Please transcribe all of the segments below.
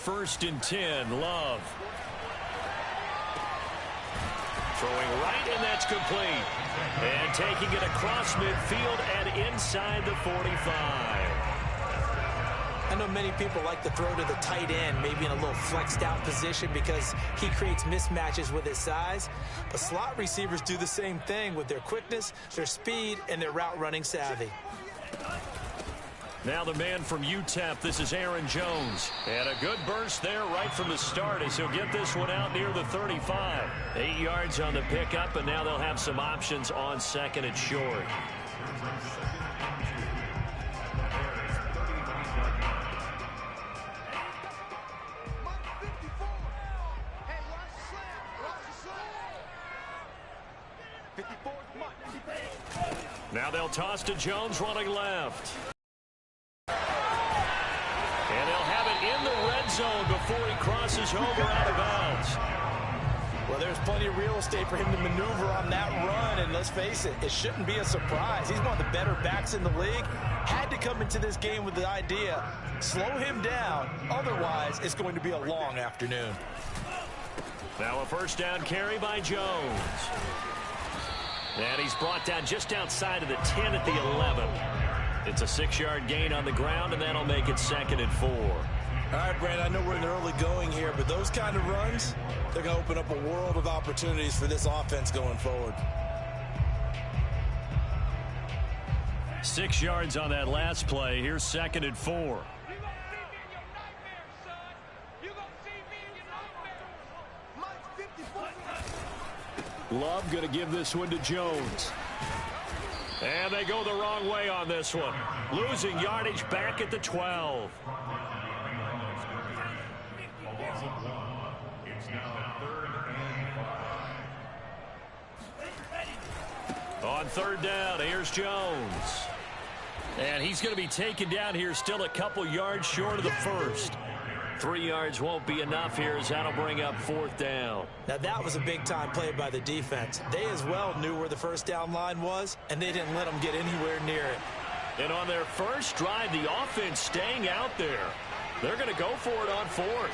1st and 10. Love. Throwing right, and that's complete. And taking it across midfield and inside the 45. I know many people like to throw to the tight end, maybe in a little flexed out position because he creates mismatches with his size. But slot receivers do the same thing with their quickness, their speed, and their route running savvy. Now the man from UTEP, this is Aaron Jones. And a good burst there right from the start as he'll get this one out near the 35. 8 yards on the pickup, and now they'll have some options on 2nd and short. Now they'll toss to Jones running left. And they'll have it in the red zone before he crosses over out of bounds. Well, there's plenty of real estate for him to maneuver on that run, and let's face it, it shouldn't be a surprise. He's one of the better backs in the league. Had to come into this game with the idea, slow him down, otherwise it's going to be a long afternoon. Now a 1st down carry by Jones. And he's brought down just outside of the 10 at the 11. It's a 6-yard gain on the ground, and that'll make it 2nd and 4. All right, Brandon, I know we're in the early going here, but those kind of runs, they're going to open up a world of opportunities for this offense going forward. 6 yards on that last play. Here's 2nd and 4. Love going to give this one to Jones. And they go the wrong way on this one. Losing yardage back at the 12. On 3rd down, here's Jones. And he's going to be taken down here still a couple yards short of the 1st. 3 yards won't be enough here as that'll bring up 4th down. Now that was a big-time play by the defense. They as well knew where the 1st down line was, and they didn't let them get anywhere near it. And on their first drive, the offense staying out there. They're going to go for it on 4th.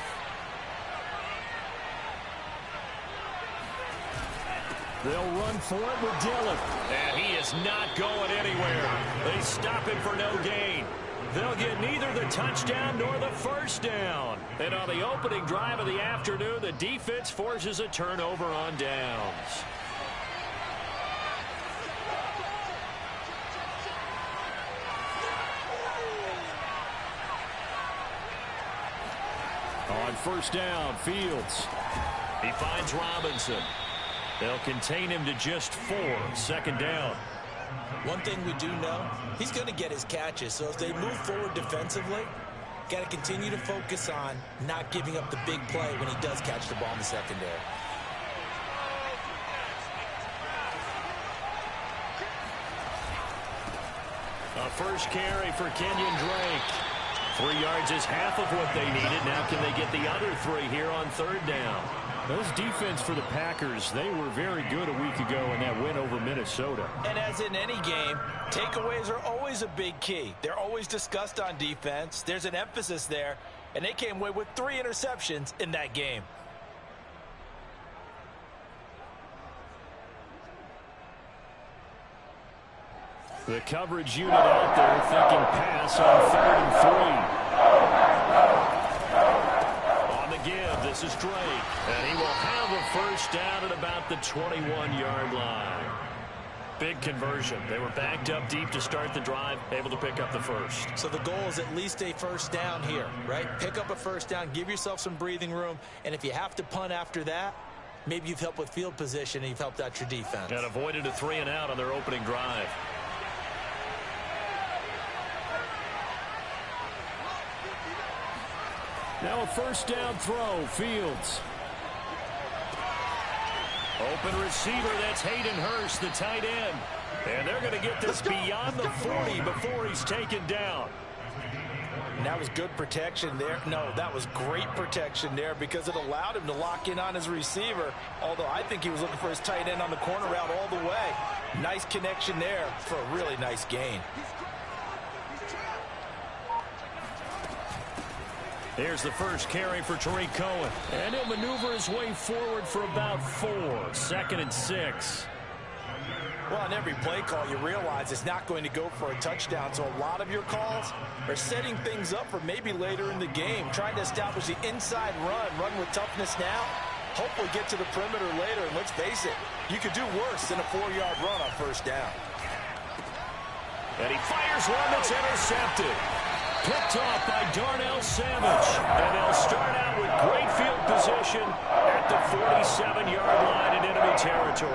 They'll run for it with Dillon. And he is not going anywhere. They stop him for no gain. They'll get neither the touchdown nor the 1st down. And on the opening drive of the afternoon, the defense forces a turnover on downs. On 1st down, Fields. He finds Robinson. They'll contain him to just 4. 2nd down. One thing we do know, he's going to get his catches. So as they move forward defensively, got to continue to focus on not giving up the big play when he does catch the ball in the secondary. A 1st carry for Kenyon Drake. 3 yards is half of what they needed. Now can they get the other 3 here on 3rd down? Those defense for the Packers, they were very good a week ago in that win over Minnesota. And as in any game, takeaways are always a big key. They're always discussed on defense. There's an emphasis there, and they came away with 3 interceptions in that game. The coverage unit out there thinking pass on 3rd and 3. On the give, this is Drake. And he will have a 1st down at about the 21-yard line. Big conversion. They were backed up deep to start the drive, able to pick up the 1st. So the goal is at least a 1st down here, right? Pick up a 1st down, give yourself some breathing room, and if you have to punt after that, maybe you've helped with field position and you've helped out your defense. And avoided a 3 and out on their opening drive. Now a 1st down throw, Fields. Open receiver, that's Hayden Hurst, the tight end. And they're going to get this beyond the 40 before he's taken down. And that was good protection there. No, that was great protection there because it allowed him to lock in on his receiver. Although I think he was looking for his tight end on the corner route all the way. Nice connection there for a really nice gain. Here's the first carry for Tariq Cohen. And he'll maneuver his way forward for about 4. 2nd and 6. Well, on every play call, you realize it's not going to go for a touchdown. So a lot of your calls are setting things up for maybe later in the game, trying to establish the inside run with toughness now, hopefully get to the perimeter later. And let's face it, you could do worse than a 4-yard run on 1st down. And he fires one that's intercepted. Picked off by Darnell Savage. And they'll start out with great field position at the 47-yard line in enemy territory.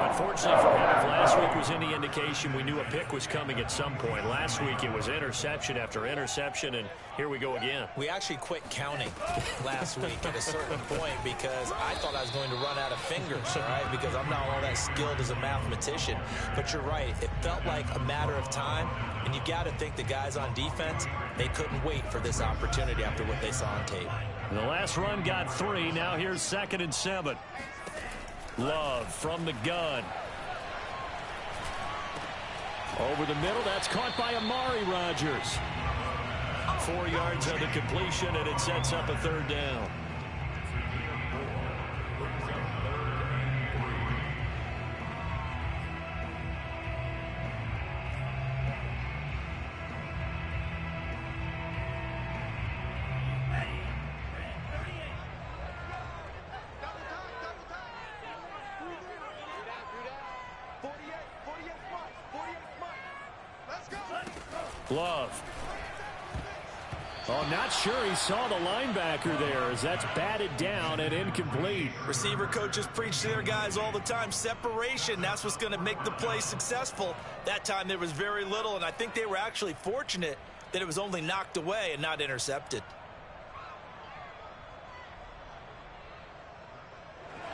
Unfortunately for him, if last week was any indication, we knew a pick was coming at some point. Last week it was interception after interception, and here we go again. We actually quit counting last week at a certain point because I thought I was going to run out of fingers, all right, because I'm not all that skilled as a mathematician. But you're right. It felt like a matter of time, and you got to think the guys on defense, they couldn't wait for this opportunity after what they saw on tape. And the last run got 3. Now here's 2nd and 7. Love from the gun. Over the middle, that's caught by Amari Rodgers. 4 yards on the completion, and it sets up a 3rd down. Love. Oh, not sure he saw the linebacker there as that's batted down and incomplete. Receiver coaches preach to their guys all the time. Separation, that's what's going to make the play successful. That time there was very little, and I think they were actually fortunate that it was only knocked away and not intercepted.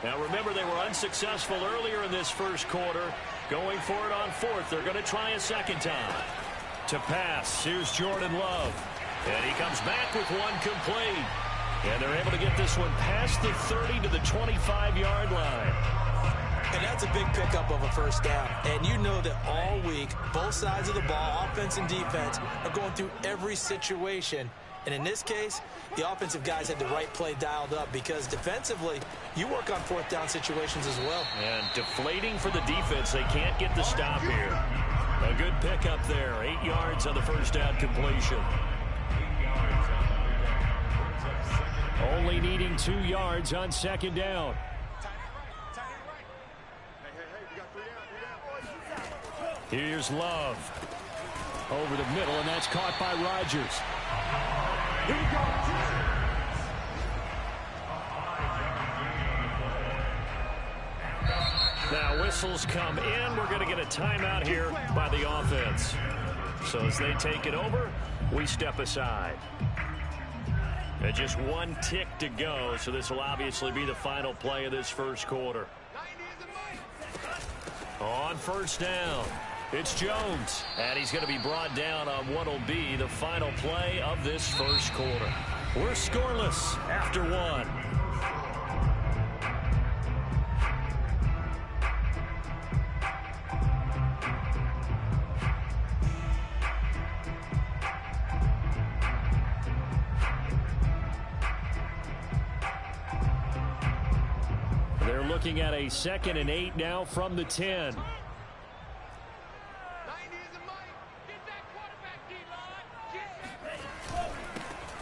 Now remember, they were unsuccessful earlier in this 1st quarter. Going for it on 4th. They're going to try a 2nd time. To pass, here's Jordan Love. And he comes back with one complete. And they're able to get this one past the 30 to the 25-yard line. And that's a big pickup of a 1st down. And you know that all week, both sides of the ball, offense and defense, are going through every situation. And in this case, the offensive guys had the right play dialed up because defensively, you work on 4th down situations as well. And deflating for the defense. They can't get the stop here. A good pickup there. 8 yards on the 1st down completion. Only needing 2 yards on 2nd down. Here's Love. Over the middle, and that's caught by Rodgers. Now whistles come in. We're going to get a timeout here by the offense. So as they take it over, we step aside. And just 1 tick to go, so this will obviously be the final play of this 1st quarter. On 1st down, it's Jones. And he's going to be brought down on what will be the final play of this 1st quarter. We're scoreless after 1. They're looking at a 2nd and 8 now from the 10.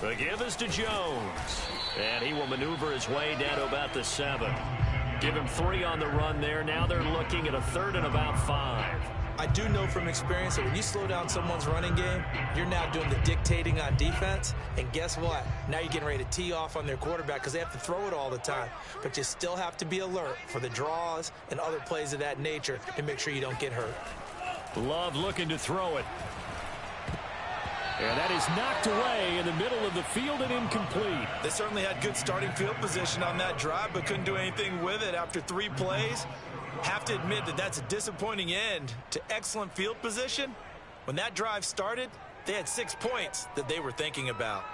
The give is to Jones. And he will maneuver his way down to about the 7. Give him 3 on the run there. Now they're looking at a 3rd and about 5. I do know from experience that when you slow down someone's running game, you're now doing the dictating on defense. And guess what? Now you're getting ready to tee off on their quarterback because they have to throw it all the time. But you still have to be alert for the draws and other plays of that nature to make sure you don't get hurt. Love looking to throw it. And that is knocked away in the middle of the field and incomplete. They certainly had good starting field position on that drive, but couldn't do anything with it after 3 plays. Have to admit that that's a disappointing end to excellent field position. When that drive started, they had 6 points that they were thinking about.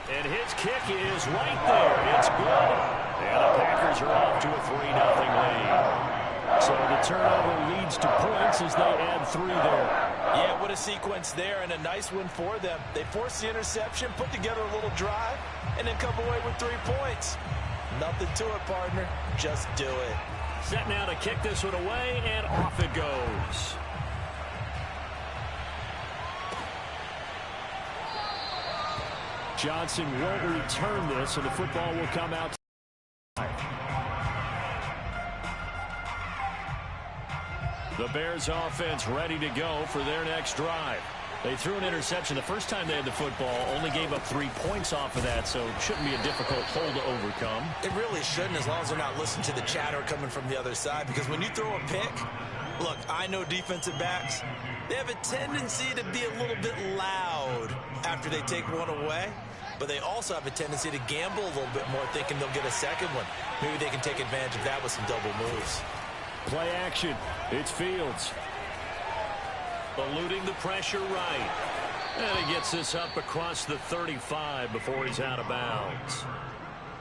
And his kick is right there. It's good. And the Packers are off to a 3-0 lead. So the turnover leads to points as they add 3 there. Yeah, what a sequence there, and a nice one for them. They forced the interception, put together a little drive, and then come away with 3 points. Nothing to it, partner. Just do it. Set now to kick this one away, and off it goes. Johnson won't return this, and the football will come out. The Bears offense ready to go for their next drive. They threw an interception the first time they had the football, only gave up 3 points off of that, so it shouldn't be a difficult hole to overcome. It really shouldn't, as long as they're not listening to the chatter coming from the other side, because when you throw a pick, look, I know defensive backs, they have a tendency to be a little bit loud after they take one away, but they also have a tendency to gamble a little bit more, thinking they'll get a second one. Maybe they can take advantage of that with some double moves. Play action. It's Fields. Eluding the pressure right. And he gets this up across the 35 before he's out of bounds.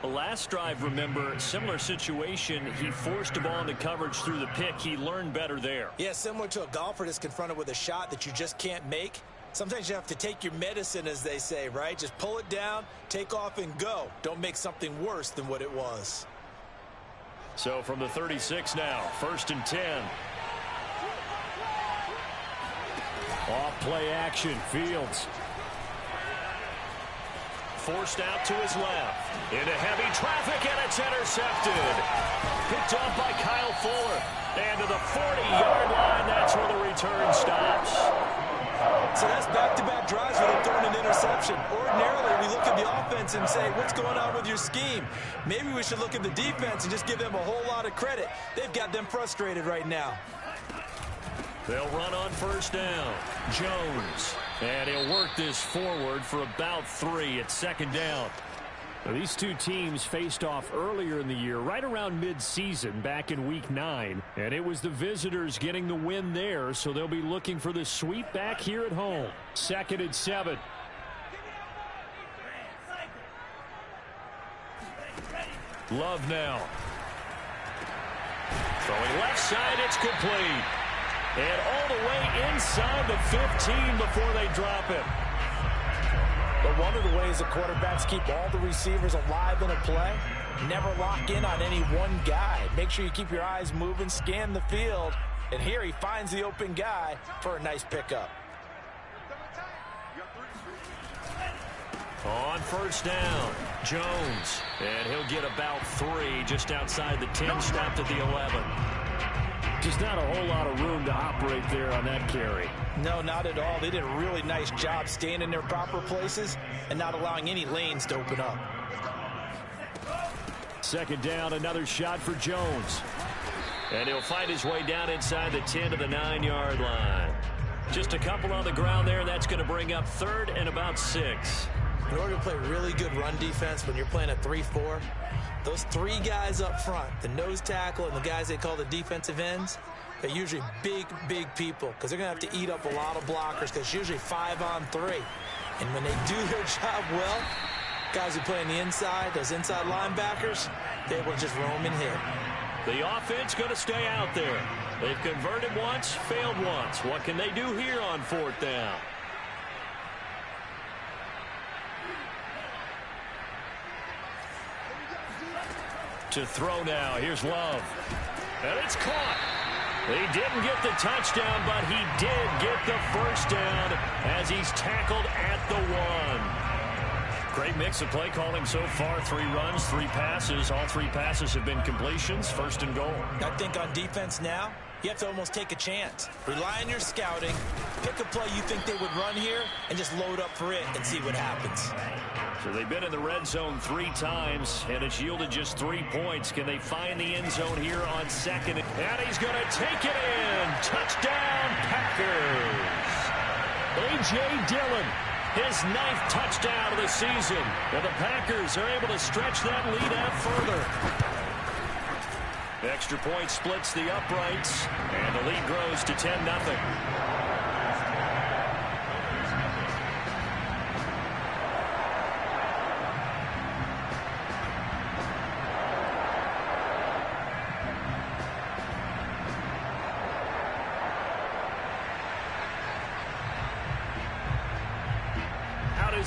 The last drive, remember, similar situation. He forced the ball into coverage through the pick. He learned better there. Yeah, similar to a golfer that's confronted with a shot that you just can't make. Sometimes you have to take your medicine, as they say, right? Just pull it down, take off, and go. Don't make something worse than what it was. So from the 36 now, 1st and 10. Off play action, Fields. Forced out to his left. Into heavy traffic, and it's intercepted. Picked off by Kyle Fuller. And to the 40-yard line, that's where the return stops. So that's back-to-back drives where they're throwing an interception. Ordinarily, we look at the offense and say, what's going on with your scheme? Maybe we should look at the defense and just give them a whole lot of credit. They've got them frustrated right now. They'll run on 1st down. Jones. And he'll work this forward for about 3 at 2nd down. Now, these two teams faced off earlier in the year, right around mid-season, back in Week 9. And it was the visitors getting the win there, so they'll be looking for the sweep back here at home. 2nd and 7. Love now. Throwing left side, it's complete. And all the way inside the 15 before they drop it. But one of the ways that quarterbacks keep all the receivers alive in a play, never lock in on any one guy. Make sure you keep your eyes moving, scan the field, and here he finds the open guy for a nice pickup. On 1st down, Jones. And he'll get about 3 just outside the 10, stopped at the 11. Just not a whole lot of room to operate there on that carry. No, not at all. They did a really nice job staying in their proper places and not allowing any lanes to open up. 2nd down, another shot for Jones. And he'll find his way down inside the 10 to the 9-yard line. Just a couple on the ground there. That's going to bring up 3rd and about 6. In order to play really good run defense when you're playing a 3-4, those 3 guys up front, the nose tackle and the guys they call the defensive ends, they're usually big, big people because they're going to have to eat up a lot of blockers because it's usually 5-on-3. And when they do their job well, guys who play on the inside, those inside linebackers, they're able to just roam and hit. The offense going to stay out there. They've converted once, failed once. What can they do here on 4th down? To throw now. Here's Love. And it's caught. He didn't get the touchdown, but he did get the 1st down as he's tackled at the 1. Great mix of play calling so far. 3 runs, 3 passes. All 3 passes have been completions. 1st and goal. I think on defense now, you have to almost take a chance. Rely on your scouting. Pick a play you think they would run here and just load up for it and see what happens. So they've been in the red zone 3 times, and it's yielded just 3 points. Can they find the end zone here on 2nd? And he's going to take it in. Touchdown, Packers. A.J. Dillon, his 9th touchdown of the season. And the Packers are able to stretch that lead out further. Extra point splits the uprights, and the lead grows to 10-0.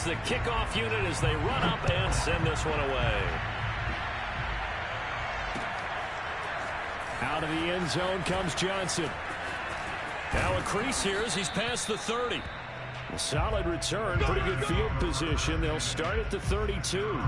is the kickoff unit as they run up and send this one away. Out of the end zone comes Johnson. Now a crease here as he's past the 30. A solid return, pretty good field position. They'll start at the 32.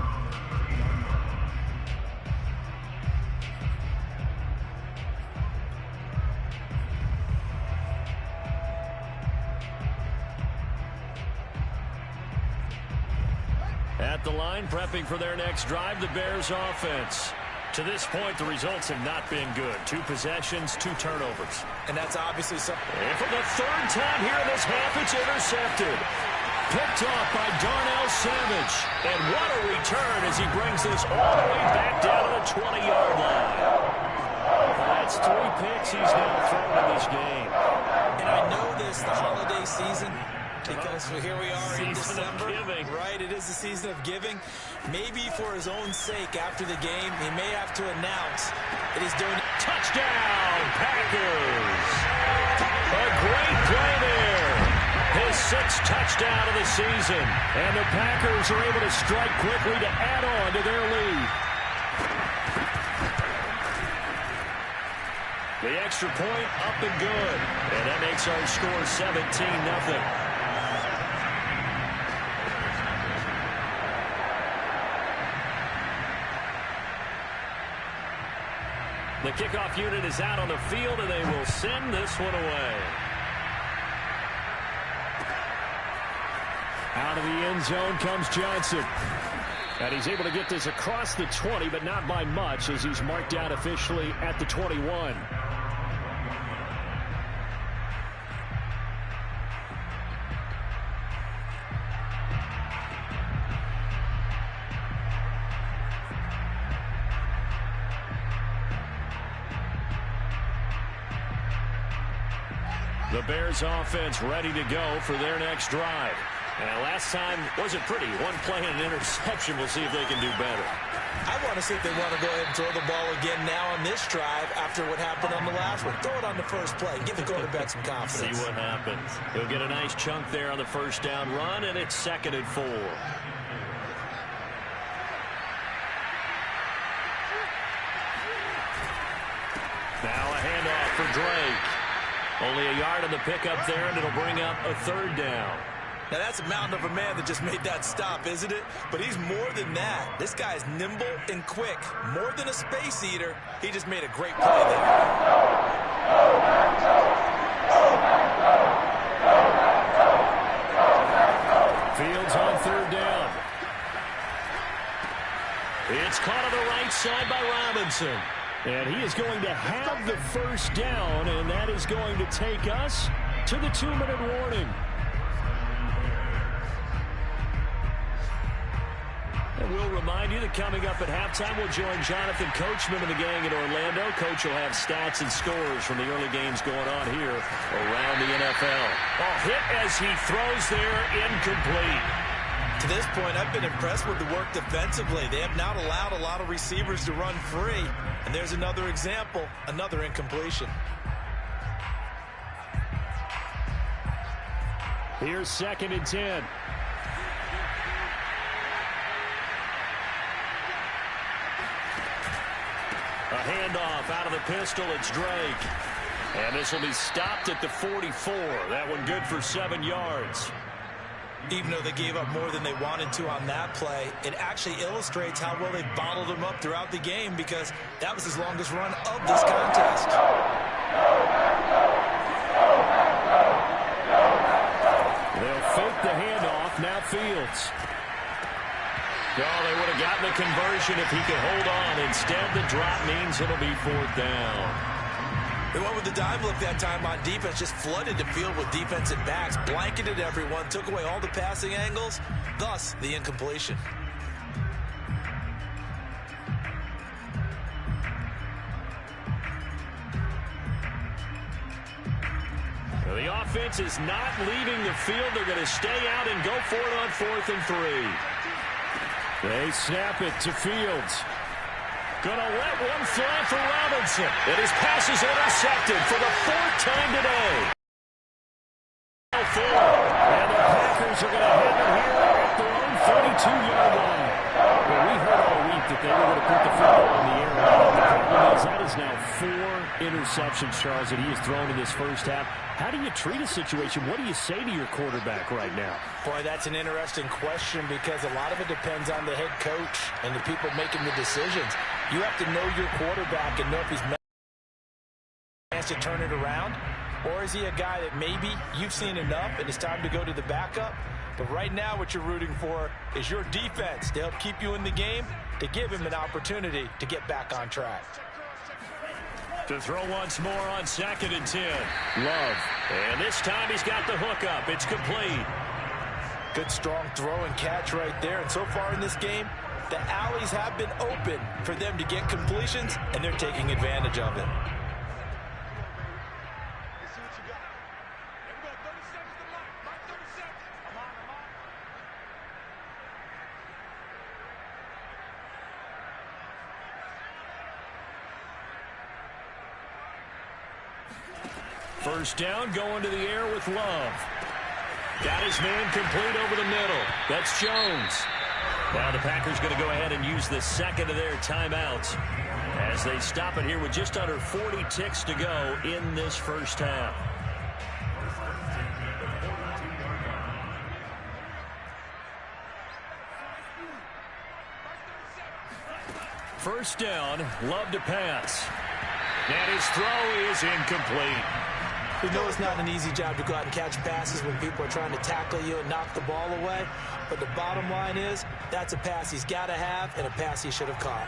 At the line, prepping for their next drive, the Bears offense. To this point, the results have not been good. 2 possessions, 2 turnovers. And that's obviously something. And for the 3rd time here in this half, it's intercepted. Picked off by Darnell Savage. And what a return as he brings this all the way back down to the 20-yard line. That's 3 picks he's now thrown in this game. And I know this, the holiday season, because here we are in December. Right, it is the season of giving. Maybe for his own sake after the game, he may have to announce that he's doing it. Touchdown, Packers! A great play there. His 6th touchdown of the season. And the Packers are able to strike quickly to add on to their lead. The extra point up and good. And that makes our score 17-0. The kickoff unit is out on the field, and they will send this one away. Out of the end zone comes Johnson. And he's able to get this across the 20, but not by much, as he's marked out officially at the 21. The Bears offense ready to go for their next drive. And last time wasn't pretty. 1 play and an interception. We'll see if they can do better. I want to see if they want to go ahead and throw the ball again now on this drive after what happened on the last one. Throw it on the first play. Give the quarterback some confidence. See what happens. He'll get a nice chunk there on the 1st down run, and it's 2nd and 4. Now a handoff for Drake. Only a yard on the pickup there, and it'll bring up a 3rd down. Now, that's a mountain of a man that just made that stop, isn't it? But he's more than that. This guy is nimble and quick. More than a space eater, he just made a great play there. Fields on 3rd down. It's caught on the right side by Robinson. And he is going to have the 1st down, and that is going to take us to the 2-minute warning. And we'll remind you that coming up at halftime, we'll join Jonathan Coachman and the gang in Orlando. Coach will have stats and scores from the early games going on here around the NFL. Ball hit as he throws there, incomplete. To this point, I've been impressed with the work defensively. They have not allowed a lot of receivers to run free. And there's another example, another incompletion. Here's 2nd and 10. A handoff out of the pistol. It's Drake. And this will be stopped at the 44. That one good for 7 yards. Even though they gave up more than they wanted to on that play, it actually illustrates how well they bottled him up throughout the game, because that was his longest run of this contest. They'll fake the handoff. Now Fields. Oh, they would have gotten the conversion if he could hold on. Instead, the drop means it'll be 4th down. They went with the dive look that time on defense, just flooded the field with defensive backs, blanketed everyone, took away all the passing angles, thus the incompletion. The offense is not leaving the field. They're going to stay out and go for it on 4th and 3. They snap it to Fields. Going to let one fly for Robinson. And his pass is intercepted for the 4th time today. And the Packers are going to have it here at the that they were going to put the football in the air. The problem is that is now 4 interceptions, Charles, that he has thrown in this first half. How do you treat a situation? What do you say to your quarterback right now? Boy, that's an interesting question because a lot of it depends on the head coach and the people making the decisions. You have to know your quarterback and know if he's chance to turn it around, or is he a guy that maybe you've seen enough and it's time to go to the backup? But right now what you're rooting for is your defense to help keep you in the game, to give him an opportunity to get back on track. To throw once more on 2nd and 10. Love. And this time he's got the hook up. It's complete. Good strong throw and catch right there. And so far in this game, the alleys have been open for them to get completions, and they're taking advantage of it. First down, going to the air with Love. Got his man complete over the middle. That's Jones. Now the Packers going to go ahead and use the second of their timeouts as they stop it here with just under 40 ticks to go in this first half. First down, Love to pass. And his throw is incomplete. We know it's not an easy job to go out and catch passes when people are trying to tackle you and knock the ball away. But the bottom line is, that's a pass he's got to have and a pass he should have caught.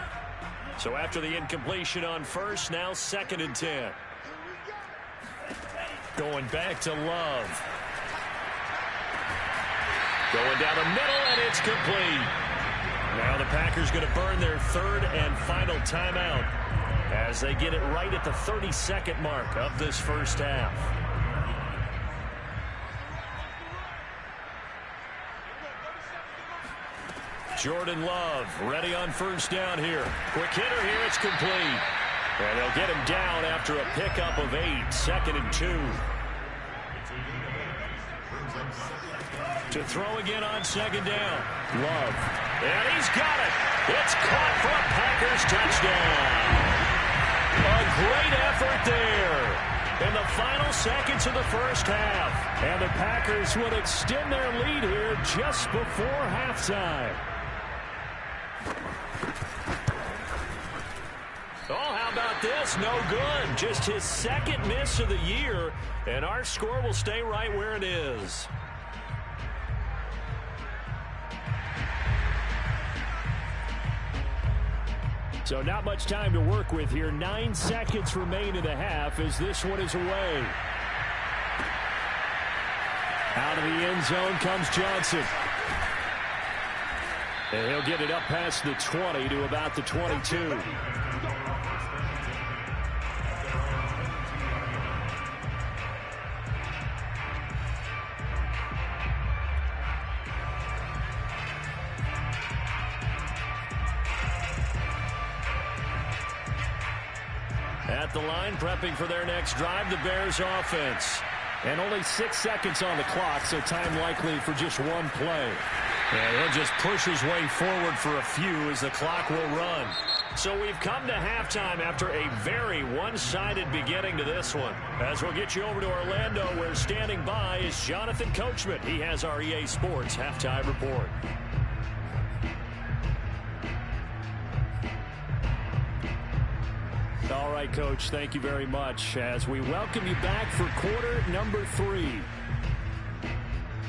So after the incompletion on first, now 2nd and 10. Going back to Love. Going down the middle, and it's complete. Now the Packers going to burn their 3rd and final timeout as they get it right at the 32nd mark of this first half. Jordan Love ready on first down here. Quick hitter here, it's complete. And they'll get him down after a pickup of 8, 2nd and 2. To throw again on 2nd down. Love. And he's got it. It's caught for a Packers touchdown. A great effort there in the final seconds of the first half. And the Packers will extend their lead here just before halftime. Oh, how about this? No good. Just his 2nd miss of the year. And our score will stay right where it is. So not much time to work with here. 9 seconds remain in the half as this one is away. Out of the end zone comes Johnson. And he'll get it up past the 20 to about the 22. At the line, prepping for their next drive, the Bears offense. And only 6 seconds on the clock, so time likely for just one play. And he'll just push his way forward for a few as the clock will run. So we've come to halftime after a very one-sided beginning to this one. As we'll get you over to Orlando, where standing by is Jonathan Coachman. He has our EA Sports halftime report. All right, Coach, thank you very much as we welcome you back for quarter number 3.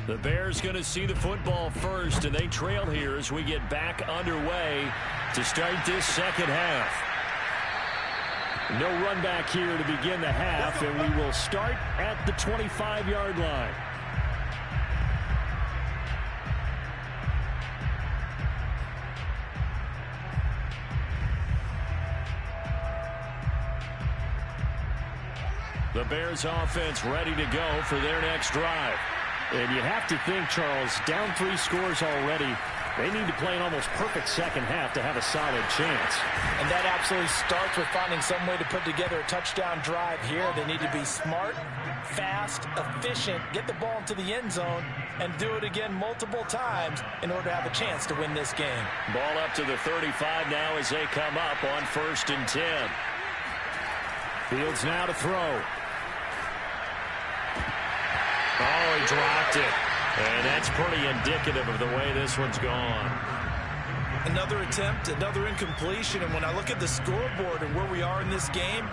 The Bears going to see the football first, and they trail here as we get back underway to start this second half. No run back here to begin the half, and we will start at the 25-yard line. The Bears offense ready to go for their next drive. And you have to think, Charles, down 3 scores already. They need to play an almost perfect second half to have a solid chance. And that absolutely starts with finding some way to put together a touchdown drive here. They need to be smart, fast, efficient, get the ball into the end zone, and do it again multiple times in order to have a chance to win this game. Ball up to the 35 now as they come up on 1st and 10. Fields now to throw. Oh, he dropped it. And that's pretty indicative of the way this one's gone. Another attempt, another incompletion. And when I look at the scoreboard and where we are in this game,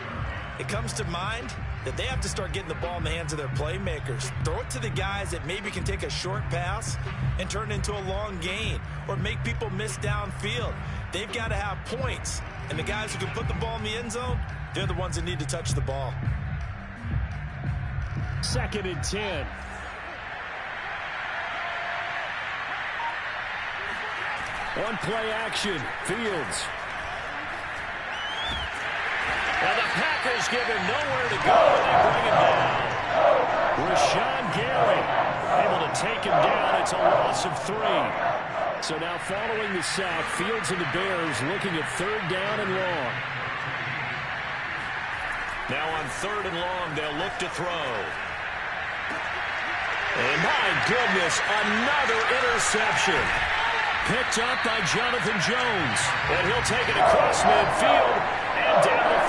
it comes to mind that they have to start getting the ball in the hands of their playmakers. Throw it to the guys that maybe can take a short pass and turn it into a long gain or make people miss downfield. They've got to have points. And the guys who can put the ball in the end zone, they're the ones that need to touch the ball. 2nd and 10. On play action, Fields. And the Packers give him nowhere to go, and they bring him down. Rashawn Gary able to take him down. It's a loss of 3. So now following the sack, Fields and the Bears looking at 3rd down and long. Now on 3rd and long, they'll look to throw. And my goodness, another interception. Picked up by Jonathan Jones. And he'll take it across midfield and down the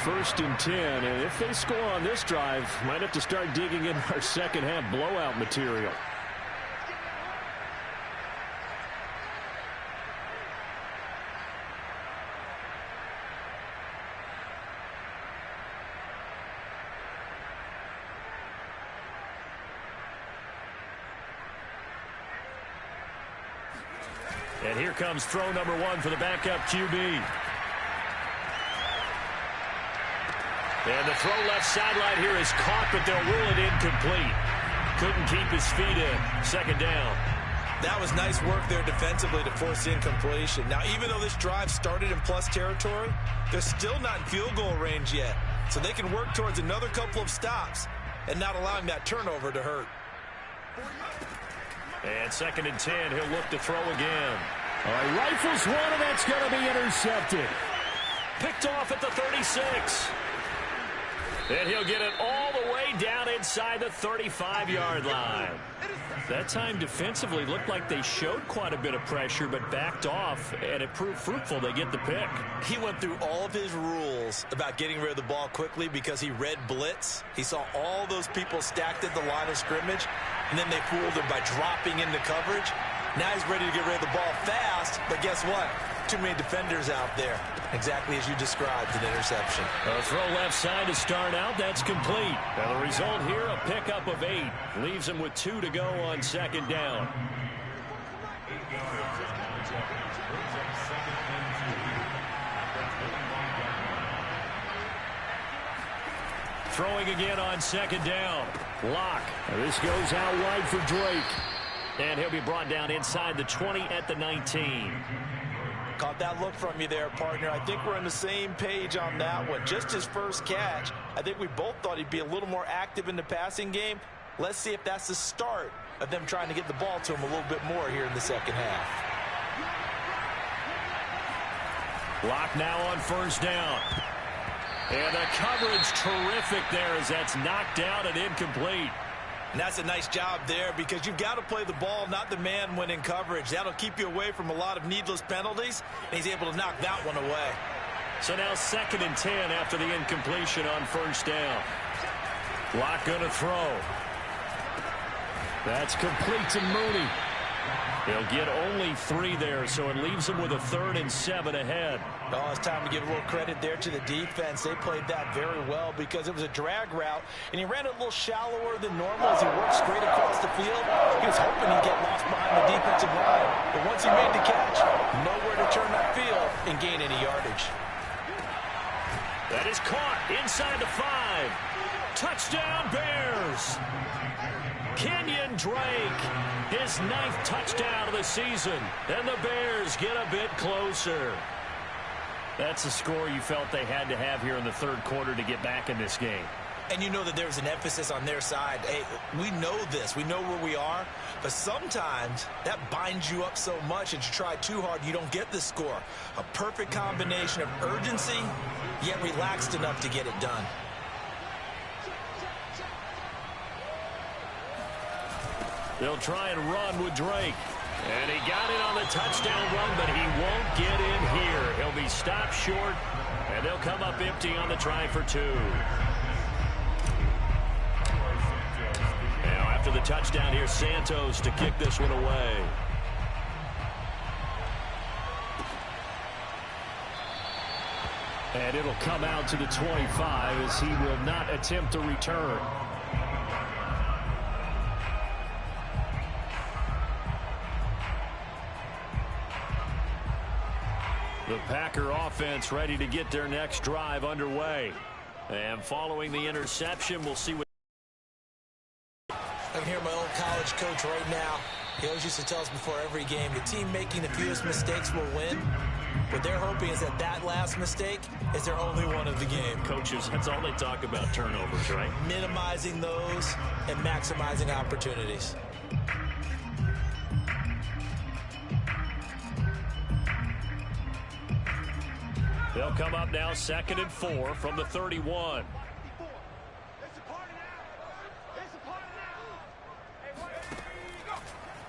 1st and 10, and if they score on this drive, might have to start digging in our second half blowout material. And here comes throw number 1 for the backup QB. And the throw left sideline here is caught, but they'll rule it incomplete. Couldn't keep his feet in. 2nd down. That was nice work there defensively to force incompletion. Now, even though this drive started in plus territory, they're still not in field goal range yet. So they can work towards another couple of stops and not allowing that turnover to hurt. And 2nd and 10, he'll look to throw again. All right, rifles one, and that's going to be intercepted. Picked off at the 36. And he'll get it all the way down inside the 35-yard line. That time defensively looked like they showed quite a bit of pressure but backed off, and it proved fruitful. They get the pick. He went through all of his rules about getting rid of the ball quickly because he read blitz. He saw all those people stacked at the line of scrimmage, and then they fooled him by dropping into coverage. Now he's ready to get rid of the ball fast, but guess what? Too many defenders out there. Exactly as you described, an interception. A throw left side to start out. That's complete. Now the result here, a pickup of 8. Leaves him with 2 to go on 2nd down. Throwing again on 2nd down. Lock. This goes out wide for Drake. And he'll be brought down inside the 20 at the 19. Caught that look from you there, partner. I think we're on the same page on that one. Just his first catch. I think we both thought he'd be a little more active in the passing game. Let's see if that's the start of them trying to get the ball to him a little bit more here in the second half. Lock now on 1st down. And the coverage terrific there as that's knocked down and incomplete. And that's a nice job there because you've got to play the ball, not the man when in coverage. That'll keep you away from a lot of needless penalties, and he's able to knock that one away. So now 2nd and 10 after the incompletion on 1st down. Lock going to throw. That's complete to Mooney. He'll get only 3 there, so it leaves him with a 3rd and 7 ahead. Oh, it's time to give a little credit there to the defense. They played that very well because it was a drag route, and he ran it a little shallower than normal as he worked straight across the field. He was hoping he'd get lost behind the defensive line, but once he made the catch, nowhere to turn that field and gain any yardage. That is caught inside the 5. Touchdown, Bears! Kenyon Drake, his 9th touchdown of the season, and the Bears get a bit closer. That's the score you felt they had to have here in the 3rd quarter to get back in this game. And you know that there's an emphasis on their side. Hey, we know this. We know where we are. But sometimes that binds you up so much that you try too hard, you don't get the score. A perfect combination of urgency, yet relaxed enough to get it done. They'll try and run with Drake. And he got it on the touchdown run, but he won't get in here. He'll be stopped short, and they'll come up empty on the try for 2. Now after the touchdown here, Santos to kick this one away. And it'll come out to the 25 as he will not attempt to return. The Packer offense ready to get their next drive underway. And following the interception, we'll see what... I can hear my old college coach right now. He always used to tell us before every game, the team making the fewest mistakes will win. What they're hoping is that that last mistake is their only one of the game. Coaches, that's all they talk about, turnovers, right? Minimizing those and maximizing opportunities. They'll come up now 2nd and 4 from the 31.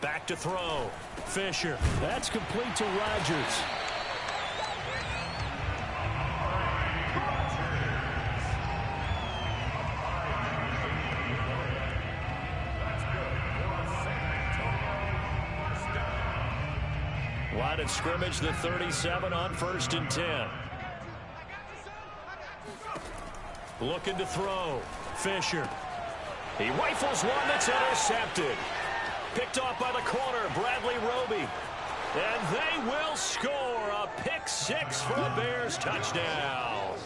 Back to throw. Fisher. That's complete to Rodgers. Line of scrimmage, the 37 on 1st and 10. Looking to throw. Fisher. He rifles one that's intercepted. Picked off by the corner, Bradley Roby. And they will score a pick six for a Bears touchdown.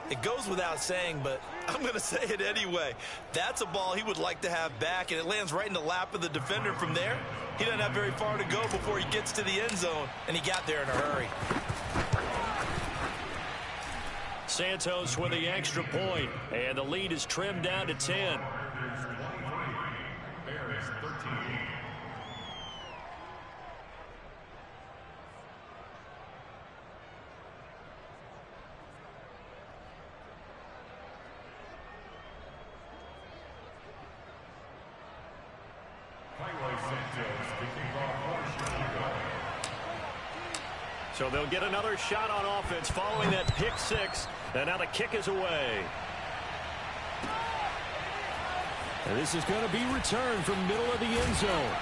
It goes without saying, but I'm going to say it anyway. That's a ball he would like to have back, and it lands right in the lap of the defender from there. He doesn't have very far to go before he gets to the end zone, and he got there in a hurry. Santos with the extra point, and the lead is trimmed down to 10. So they'll get another shot on offense following that pick six. And now the kick is away. And this is going to be returned from middle of the end zone.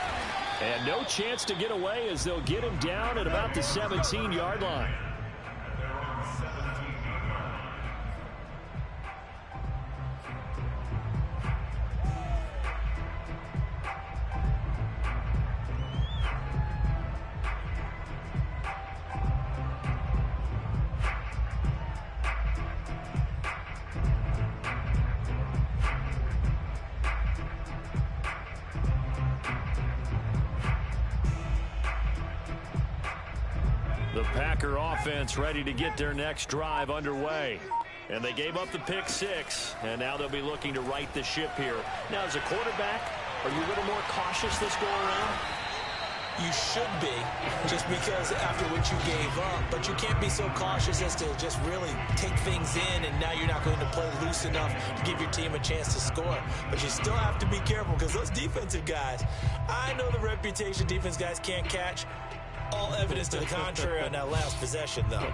And no chance to get away as they'll get him down at about the 17-yard line. The Packer offense ready to get their next drive underway. And they gave up the pick six, and now they'll be looking to right the ship here. Now, as a quarterback, are you a little more cautious this go around? You should be, just because after what you gave up. But you can't be so cautious as to just really take things in, and now you're not going to play loose enough to give your team a chance to score. But you still have to be careful, because those defensive guys, I know the reputation defense guys can't catch. All evidence to the contrary on that last possession, though.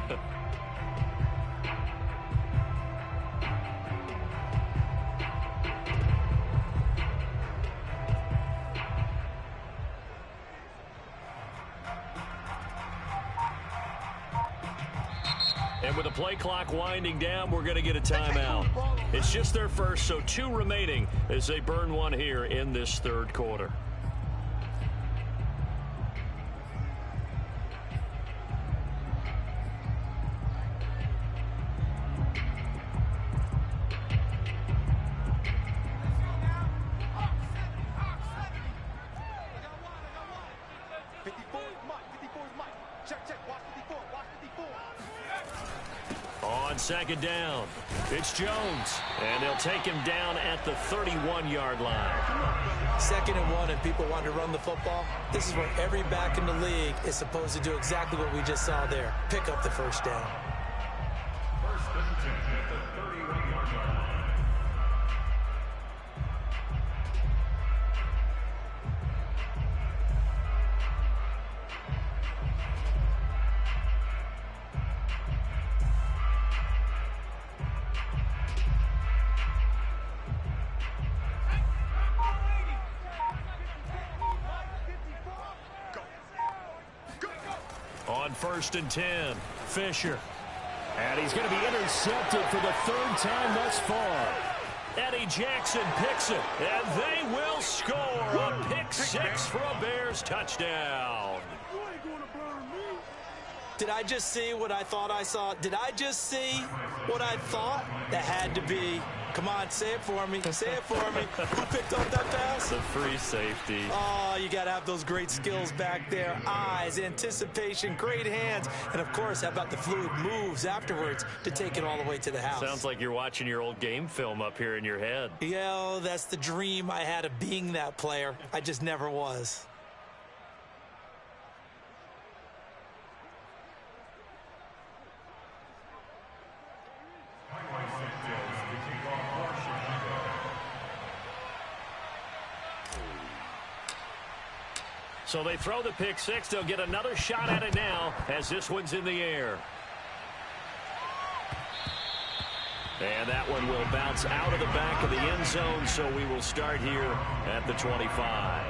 And with the play clock winding down, we're going to get a timeout. It's just their first, so 2 remaining as they burn one here in this third quarter. On second down, it's Jones, and they'll take him down at the 31-yard line. 2nd and 1, and people want to run the football. This is where every back in the league is supposed to do exactly what we just saw there. Pick up the first down. First and 10 at the 31-yard line. On 1st and 10, Fisher. And he's going to be intercepted for the 3rd time thus far. Eddie Jackson picks it, and they will score a pick six for a Bears touchdown. Did I just see what I thought I saw? Did I just see what I thought? That had to be. Come on, say it for me. Say it for me. Who picked up that pass? The free safety. Oh, you got to have those great skills back there. Eyes, anticipation, great hands. And, of course, how about the fluid moves afterwards to take it all the way to the house? Sounds like you're watching your old game film up here in your head. Yeah, that's the dream I had of being that player. I just never was. So they throw the pick six. They'll get another shot at it now as this one's in the air. And that one will bounce out of the back of the end zone, so we will start here at the 25.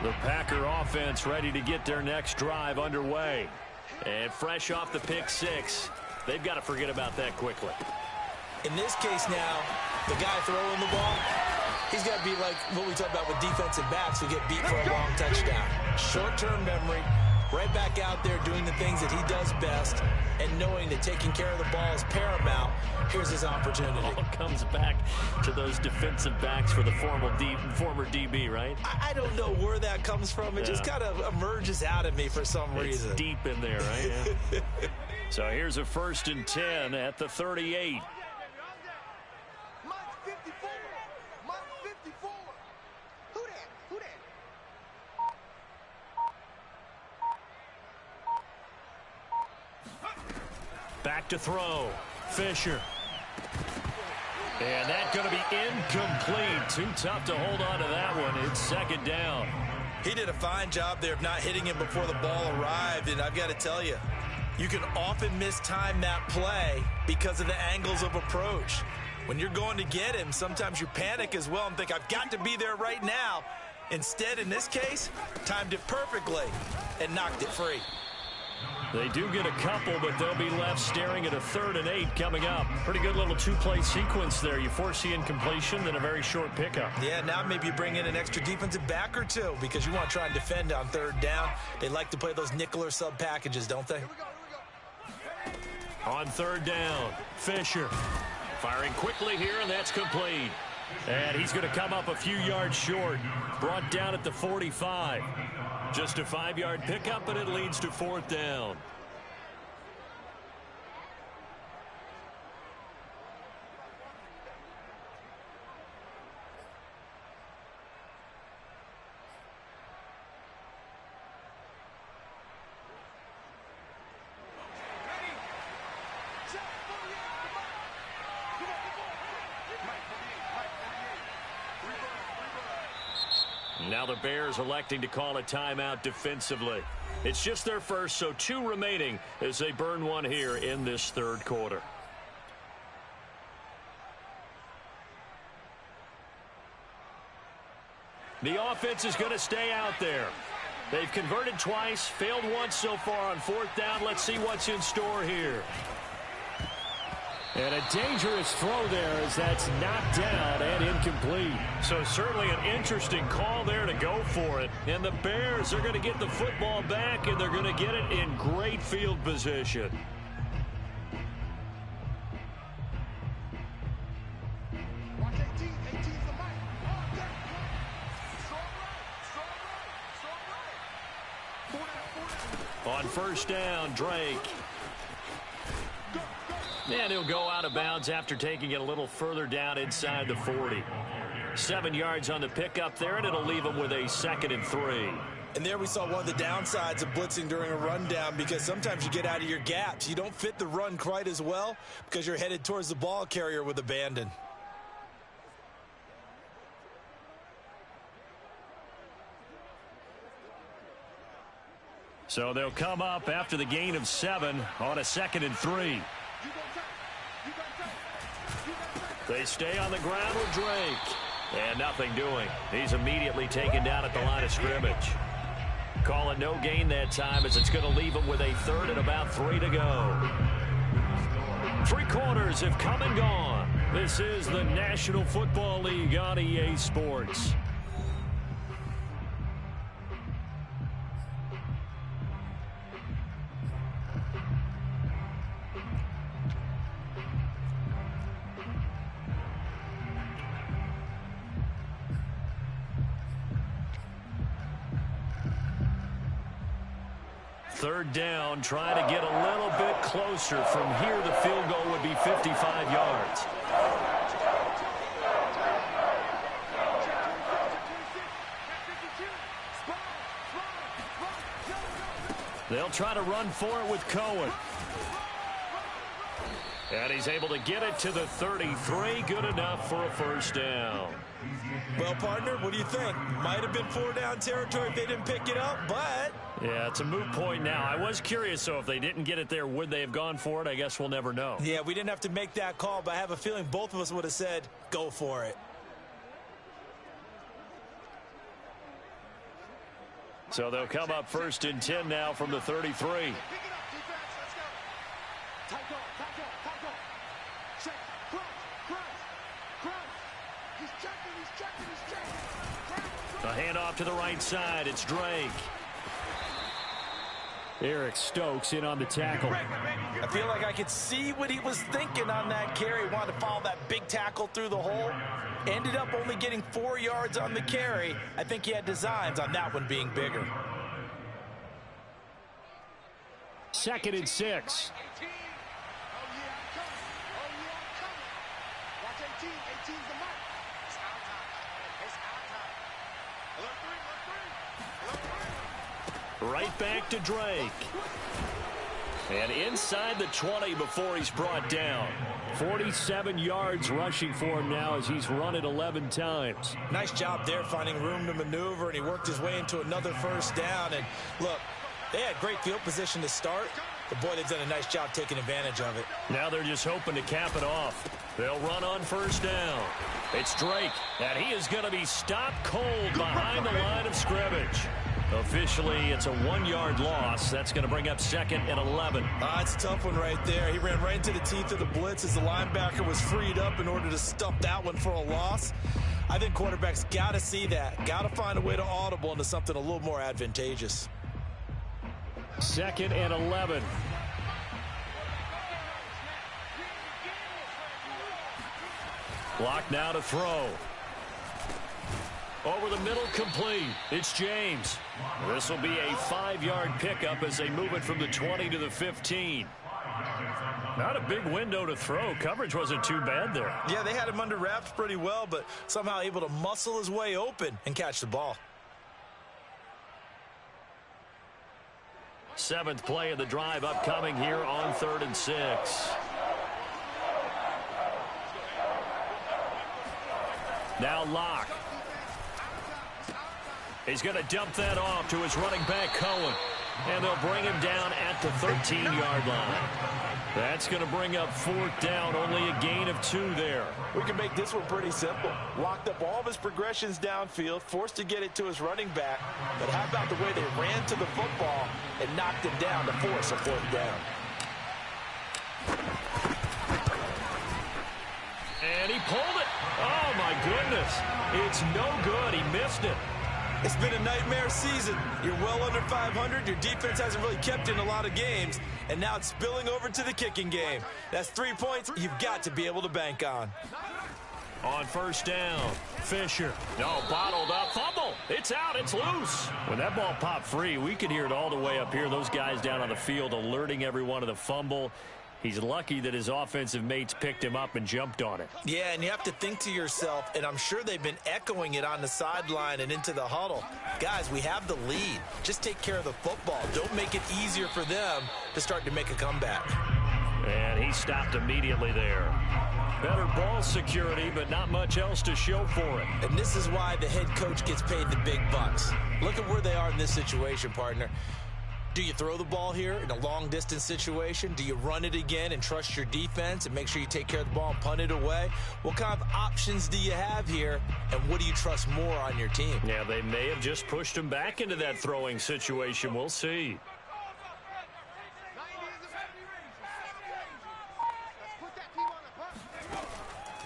The Packer offense ready to get their next drive underway. And fresh off the pick six, they've got to forget about that quickly. In this case now, the guy throwing the ball, he's got to be like what we talk about with defensive backs who get beat for a long touchdown. Short-term memory, right back out there doing the things that he does best, and knowing that taking care of the ball is paramount. Here's his opportunity. All comes back to those defensive backs for the former DB, right? I don't know where that comes from. It just kind of emerges out of me for some reason. It's deep in there, right? Yeah. So here's a 1st and 10 at the 38. Back to throw. Fisher. And that's going to be incomplete. Too tough to hold on to that one. It's 2nd down. He did a fine job there of not hitting him before the ball arrived. And I've got to tell you, you can often mistime that play because of the angles of approach. When you're going to get him, sometimes you panic as well and think, I've got to be there right now. Instead, in this case, timed it perfectly and knocked it free. They do get a couple, but they'll be left staring at a 3rd and 8 coming up. Pretty good little two-play sequence there. You force the incompletion, then a very short pickup. Yeah, now maybe you bring in an extra defensive back or two because you want to try and defend on 3rd down. They like to play those nickel or sub packages, don't they? On 3rd down, Fisher firing quickly here, and that's complete. And he's going to come up a few yards short. Brought down at the 45. Just a 5-yard pickup, and it leads to 4th down. Now the Bears electing to call a timeout defensively. It's just their first, so 2 remaining as they burn one here in this 3rd quarter. The offense is going to stay out there. They've converted twice, failed once so far on 4th down. Let's see what's in store here. And a dangerous throw there as that's knocked down and incomplete. So certainly an interesting call there to go for it. And the Bears are going to get the football back, and they're going to get it in great field position. On 1st down, Drake. And he'll go out of bounds after taking it a little further down inside the 40. 7 yards on the pickup there, and it'll leave him with a 2nd and 3. And there we saw one of the downsides of blitzing during a rundown, because sometimes you get out of your gaps. You don't fit the run quite as well because you're headed towards the ball carrier with abandon. So they'll come up after the gain of 7 on a 2nd and 3. They stay on the ground with Drake. And nothing doing. He's immediately taken down at the line of scrimmage. Call it no gain that time, as it's going to leave him with a 3rd and about 3 to go. 3 quarters have come and gone. This is the National Football League on EA Sports. Third down, trying to get a little bit closer. From here, the field goal would be 55 yards. They'll try to run for it with Cohen. And he's able to get it to the 33. Good enough for a 1st down. Well, partner, what do you think? Might have been 4-down territory if they didn't pick it up, but... Yeah, it's a moot point now. I was curious, so if they didn't get it there, would they have gone for it? I guess we'll never know. Yeah, we didn't have to make that call, but I have a feeling both of us would have said, go for it. So they'll come up 1st and 10 now from the 33. A handoff to the right side. It's Drake. Eric Stokes in on the tackle. I feel like I could see what he was thinking on that carry. He wanted to follow that big tackle through the hole. Ended up only getting 4 yards on the carry. I think he had designs on that one being bigger. 2nd and 6. Right back to Drake. And inside the 20 before he's brought down. 47 yards rushing for him now as he's run it 11 times. Nice job there finding room to maneuver, and he worked his way into another 1st down. And look, they had great field position to start, but boy, they've done a nice job taking advantage of it. Now they're just hoping to cap it off. They'll run on 1st down. It's Drake, and he is going to be stopped cold behind the line of scrimmage. Officially, it's a 1-yard loss. That's going to bring up 2nd and 11. It's a tough one right there. He ran right into the teeth of the blitz as the linebacker was freed up in order to stump that one for a loss. I think quarterbacks got to see that. Got to find a way to audible into something a little more advantageous. 2nd and 11. Block now to throw. Over the middle, complete. It's James. This will be a 5-yard pickup as they move it from the 20 to the 15. Not a big window to throw. Coverage wasn't too bad there. Yeah, they had him under wraps pretty well, but somehow able to muscle his way open and catch the ball. 7th play of the drive upcoming here on 3rd and 6. Now Locke. He's going to dump that off to his running back, Cohen. And they'll bring him down at the 13-yard line. That's going to bring up 4th down, only a gain of 2 there. We can make this one pretty simple. Locked up all of his progressions downfield, forced to get it to his running back. But how about the way they ran to the football and knocked him down to force a 4th down? And he pulled it. Oh, my goodness. It's no good. He missed it. It's been a nightmare season. You're well under 500. Your defense hasn't really kept in a lot of games. And now it's spilling over to the kicking game. That's 3 points you've got to be able to bank on. On 1st down, Fisher. No, bottled up. Fumble. It's out. It's loose. When that ball popped free, we could hear it all the way up here. Those guys down on the field alerting everyone of the fumble. He's lucky that his offensive mates picked him up and jumped on it. Yeah, and you have to think to yourself, and I'm sure they've been echoing it on the sideline and into the huddle. Guys, we have the lead. Just take care of the football. Don't make it easier for them to start to make a comeback. And he stopped immediately there. Better ball security, but not much else to show for it. And this is why the head coach gets paid the big bucks. Look at where they are in this situation, partner. Do you throw the ball here in a long-distance situation? Do you run it again and trust your defense and make sure you take care of the ball and punt it away? What kind of options do you have here, and what do you trust more on your team? Yeah, they may have just pushed him back into that throwing situation. We'll see.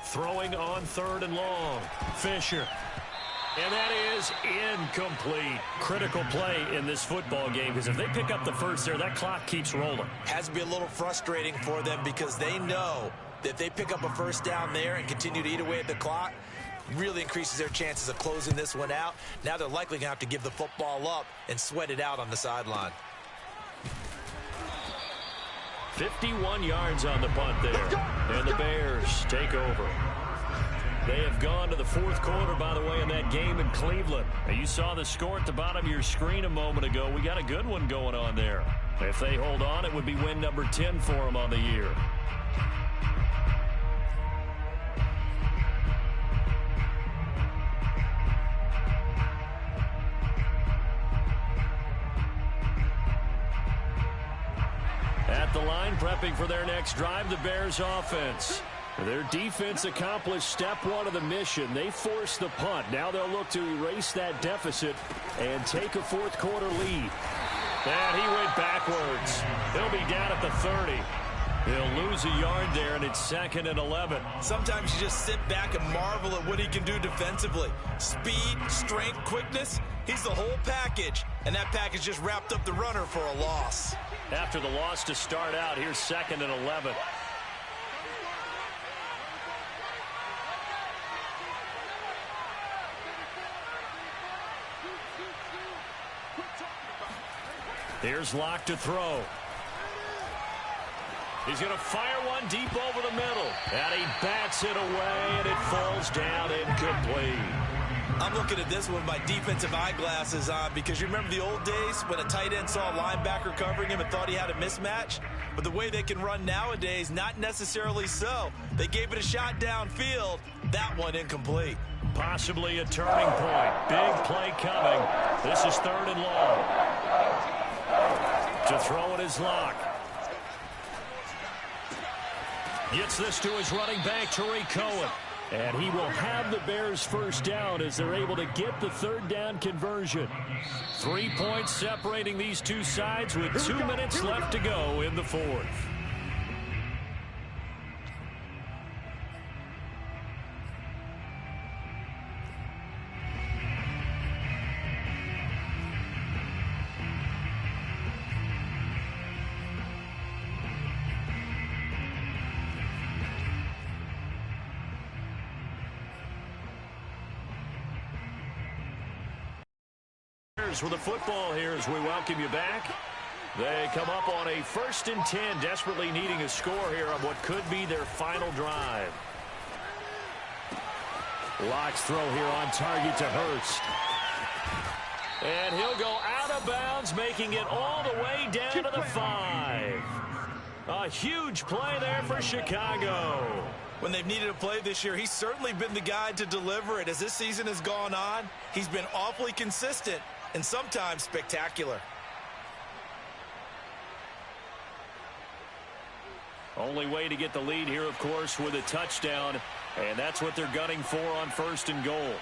Throwing on 3rd and long. Fisher. And that is incomplete. Critical play in this football game, because if they pick up the first there, that clock keeps rolling. Has to be a little frustrating for them because they know that if they pick up a 1st down there and continue to eat away at the clock, really increases their chances of closing this one out. Now they're likely going to have to give the football up and sweat it out on the sideline. 51 yards on the punt there. And the Bears take over. They have gone to the 4th quarter, by the way, in that game in Cleveland. Now, you saw the score at the bottom of your screen a moment ago. We got a good one going on there. If they hold on, it would be win number 10 for them on the year. At the line, prepping for their next drive, the Bears offense. Their defense accomplished step one of the mission. They forced the punt. Now they'll look to erase that deficit and take a fourth quarter lead. And he went backwards. He'll be down at the 30. He'll lose a yard there, and it's 2nd and 11. Sometimes you just sit back and marvel at what he can do defensively. Speed, strength, quickness. He's the whole package. And that package just wrapped up the runner for a loss. After the loss to start out, here's 2nd and 11. Here's Locke to throw. He's going to fire one deep over the middle. And he bats it away, and it falls down incomplete. I'm looking at this one with my defensive eyeglasses on because you remember the old days when a tight end saw a linebacker covering him and thought he had a mismatch? But the way they can run nowadays, not necessarily so. They gave it a shot downfield. That one incomplete. Possibly a turning point. Big play coming. This is 3rd and long. To throw it is Locke. Gets this to his running back, Tariq Cohen. And he will have the Bears first down as they're able to get the 3rd down conversion. 3 points separating these two sides with 2 minutes left to go in the 4th. With the football here as we welcome you back. They come up on a 1st and 10, desperately needing a score here on what could be their final drive. Locke's throw here on target to Hurst. And he'll go out of bounds, making it all the way down to the 5. A huge play there for Chicago. When they've needed a play this year, he's certainly been the guy to deliver it. As this season has gone on, he's been awfully consistent and sometimes spectacular. Only way to get the lead here, of course, with a touchdown, and that's what they're gunning for on 1st and goal.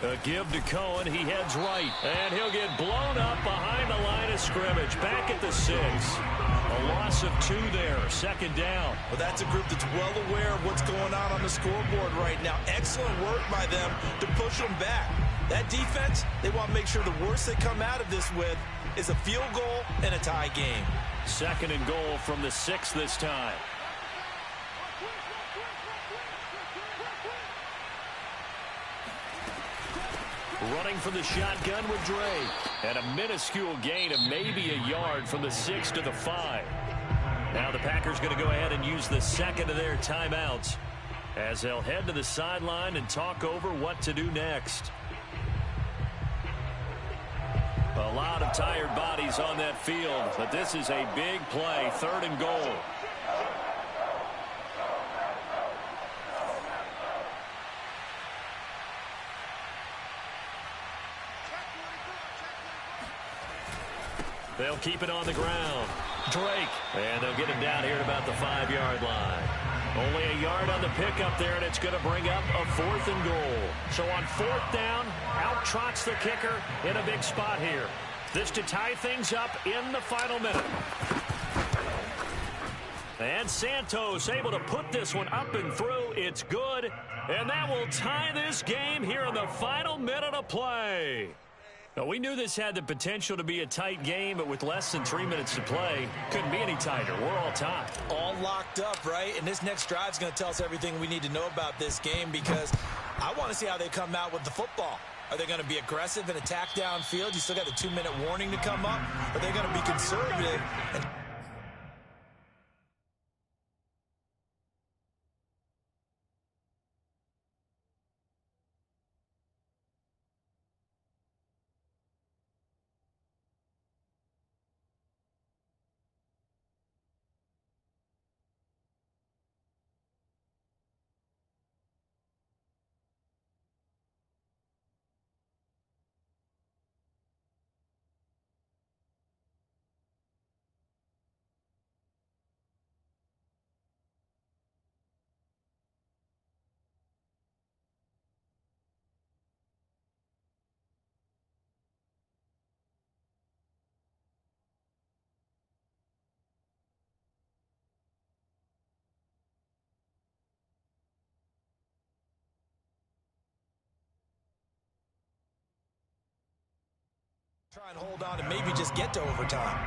A give to Cohen. He heads right. And he'll get blown up behind the line of scrimmage. Back at the 6. A loss of 2 there. 2nd down. Well, that's a group that's well aware of what's going on the scoreboard right now. Excellent work by them to push them back. That defense, they want to make sure the worst they come out of this with is a field goal and a tie game. 2nd and goal from the 6 this time. Running from the shotgun with Dre. And a minuscule gain of maybe a yard from the 6 to the 5. Now the Packers going to go ahead and use the 2nd of their timeouts as they'll head to the sideline and talk over what to do next. A lot of tired bodies on that field, but this is a big play. 3rd and goal. They'll keep it on the ground. Drake. And they'll get him down here at about the 5-yard line. Only a yard on the pickup there, and it's going to bring up a 4th and goal. So on 4th down, out trots the kicker in a big spot here. This to tie things up in the final minute. And Santos able to put this one up and through. It's good. And that will tie this game here in the final minute of play. Now, we knew this had the potential to be a tight game, but with less than 3 minutes to play, couldn't be any tighter. We're all tied. All locked up, right? And this next drive is going to tell us everything we need to know about this game because I want to see how they come out with the football. Are they going to be aggressive and attack downfield? You still got the 2-minute warning to come up. Are they going to be conservative and Try and hold on and maybe just get to overtime.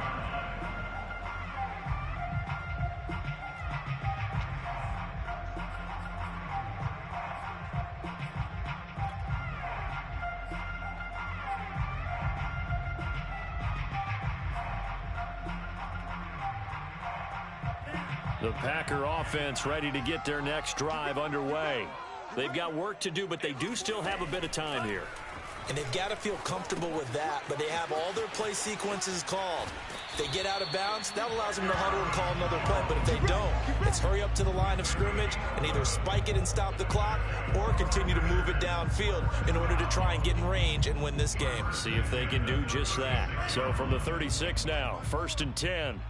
The Packer offense ready to get their next drive underway. They've got work to do, but they do still have a bit of time here. And they've got to feel comfortable with that, but they have all their play sequences called. If they get out of bounds, that allows them to huddle and call another play, but if they don't, it's hurry up to the line of scrimmage and either spike it and stop the clock or continue to move it downfield in order to try and get in range and win this game. See if they can do just that. So from the 36 now, 1st and 10.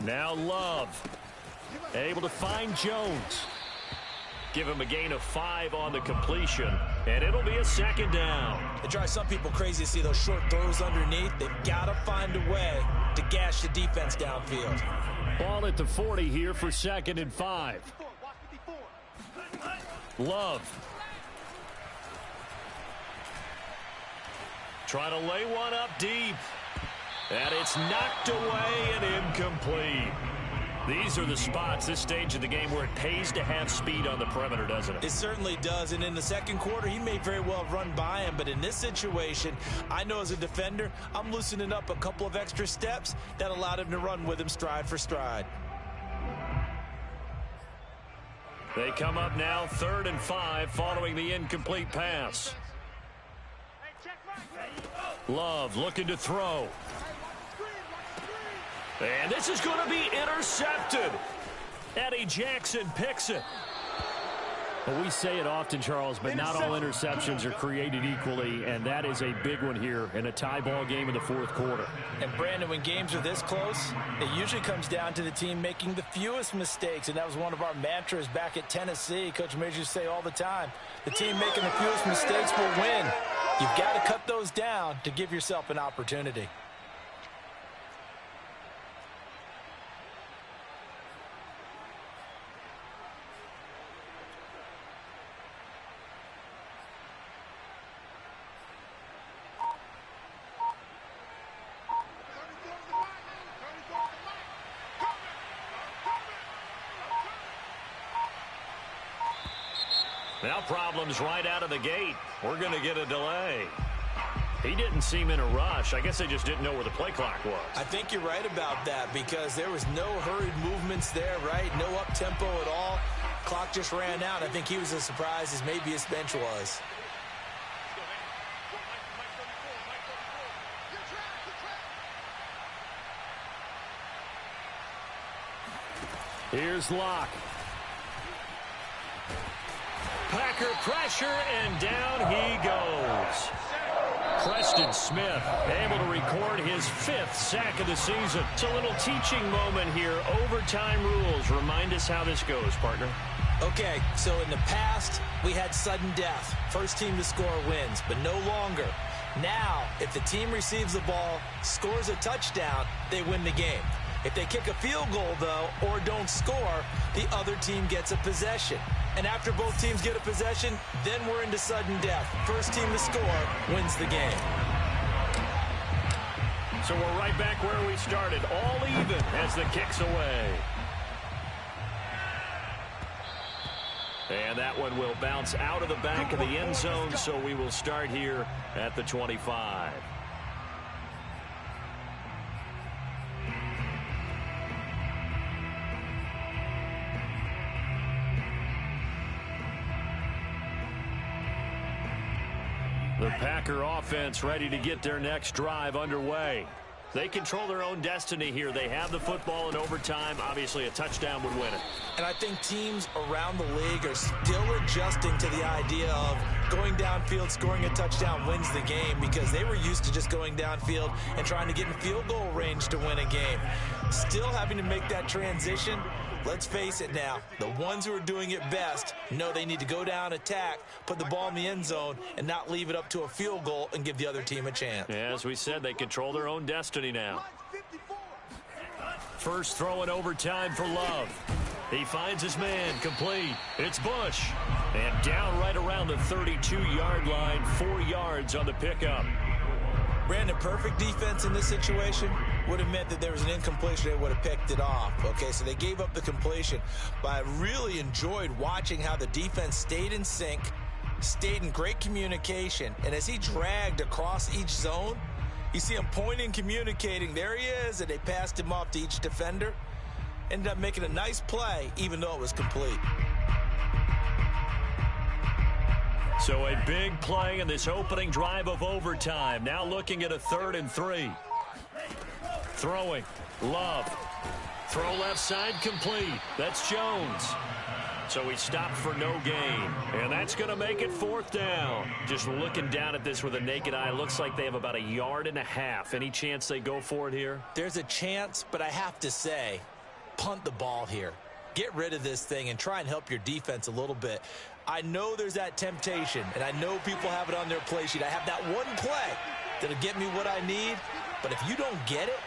Now Love, able to find Jones. Give him a gain of 5 on the completion, and it'll be a 2nd down. It drives some people crazy to see those short throws underneath. They've got to find a way to gash the defense downfield. Ball at the 40 here for 2nd and 5. Love. Trying to lay one up deep. And it's knocked away and incomplete. These are the spots, this stage of the game, where it pays to have speed on the perimeter, doesn't it? It certainly does, and in the second quarter, he may very well run by him, but in this situation, I know as a defender, I'm loosening up a couple of extra steps that allowed him to run with him stride for stride. They come up now 3rd and 5 following the incomplete pass. Love looking to throw. And this is going to be intercepted. Eddie Jackson picks it. Well, we say it often, Charles, but not all interceptions are created equally, and that is a big one here in a tie ball game in the 4th quarter. And, Brandon, when games are this close, it usually comes down to the team making the fewest mistakes, and that was one of our mantras back at Tennessee. Coach Majors used to say all the time, the team making the fewest mistakes will win. You've got to cut those down to give yourself an opportunity. Now problems right out of the gate. We're going to get a delay. He didn't seem in a rush. I guess they just didn't know where the play clock was. I think you're right about that because there was no hurried movements there, right? No up-tempo at all. Clock just ran out. I think he was as surprised as maybe his bench was. Here's Locke. Packer pressure, and down he goes. Preston Smith able to record his 5th sack of the season. It's a little teaching moment here. Overtime rules. Remind us how this goes, partner. Okay, so in the past, we had sudden death. First team to score wins, but no longer. Now, if the team receives the ball, scores a touchdown, they win the game. If they kick a field goal, though, or don't score, the other team gets a possession. And after both teams get a possession, then we're into sudden death. First team to score wins the game. So we're right back where we started, all even as the kick's away. And that one will bounce out of the back of the end zone, so we will start here at the 25. The Packer offense ready to get their next drive underway. They control their own destiny here. They have the football in overtime. Obviously, a touchdown would win it. And I think teams around the league are still adjusting to the idea of going downfield, scoring a touchdown wins the game because they were used to just going downfield and trying to get in field goal range to win a game. Still having to make that transition. Let's face it now, the ones who are doing it best know they need to go down, attack, put the ball in the end zone, and not leave it up to a field goal and give the other team a chance. As we said, they control their own destiny now. First throw in overtime for Love. He finds his man, complete. It's Bush. And down right around the 32-yard line, 4 yards on the pickup. Brandon, perfect defense in this situation would have meant that there was an incompletion. They would have picked it off. Okay, so they gave up the completion. But I really enjoyed watching how the defense stayed in sync, stayed in great communication. And as he dragged across each zone, you see him pointing, communicating. There he is, and they passed him off to each defender. Ended up making a nice play, even though it was complete. So a big play in this opening drive of overtime. Now looking at a 3rd and 3. Throwing. Love. Throw left side complete. That's Jones. So he stopped for no gain. And that's going to make it 4th down. Just looking down at this with a naked eye, looks like they have about 1.5 yards. Any chance they go for it here? There's a chance, but I have to say, punt the ball here. Get rid of this thing and try and help your defense a little bit. I know there's that temptation, and I know people have it on their play sheet. I have that one play that'll get me what I need, but if you don't get it,